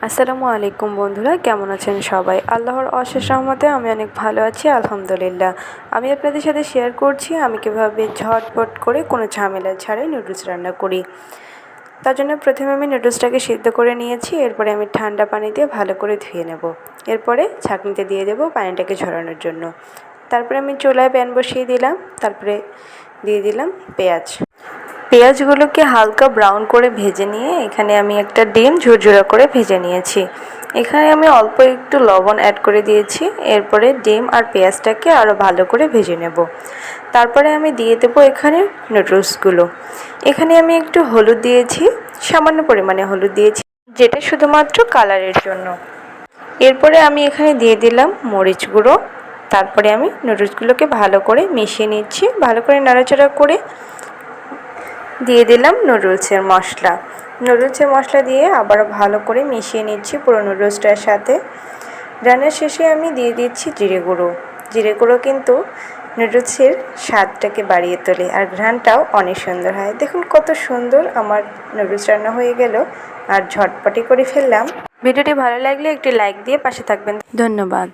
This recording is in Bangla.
আসসালামু আলাইকুম বন্ধুরা, কেমন আছেন সবাই? আল্লাহর অশেষ রহমতে আমি অনেক ভালো আছি, আলহামদুলিল্লাহ। আমি আপনাদের সাথে শেয়ার করছি আমি কীভাবে ঝটপট করে কোনো ঝামেলা ছাড়াই নুডলস রান্না করি। তার জন্য প্রথমে আমি নুডলসটাকে সিদ্ধ করে নিয়েছি। এরপরে আমি ঠান্ডা পানি দিয়ে ভালো করে ধুয়ে নেব। এরপরে ছাঁকনিতে দিয়ে দেবো পানিটাকে ঝরানোর জন্য। তারপরে আমি চুলায় প্যান বসিয়ে দিলাম। তারপরে দিয়ে দিলাম পেঁয়াজ। পেঁয়াজগুলোকে হালকা ব্রাউন করে ভেজে নিয়ে এখানে আমি একটা ডিম ঝুরঝুরা করে ভেজে নিয়েছি। এখানে আমি অল্প একটু লবণ অ্যাড করে দিয়েছি। এরপরে ডিম আর পেঁয়াজটাকে আরও ভালো করে ভেজে নেব। তারপরে আমি দিয়ে দেবো এখানে নুডলসগুলো। এখানে আমি একটু হলুদ দিয়েছি, সামান্য পরিমাণে হলুদ দিয়েছি, যেটা শুধুমাত্র কালারের জন্য। এরপরে আমি এখানে দিয়ে দিলাম মরিচ গুঁড়ো। তারপরে আমি নুডলসগুলোকে ভালো করে মিশিয়ে নিচ্ছি। ভালো করে নাড়াচাড়া করে দিয়ে দিলাম নুডলসের মশলা দিয়ে আবারও ভালো করে মিশিয়ে নিচ্ছি পুরো নুডলসটার সাথে। রান্নার শেষে আমি দিয়ে দিচ্ছি জিরে গুঁড়ো কিন্তু নুডলসের স্বাদটাকে বাড়িয়ে তোলে আর ঘ্রাণটাও অনেক সুন্দর হয়। দেখুন কত সুন্দর আমার নুডলস রান্না হয়ে গেল আর ঝটপটি করে ফেললাম। ভিডিওটি ভালো লাগলে একটি লাইক দিয়ে পাশে থাকবেন। ধন্যবাদ।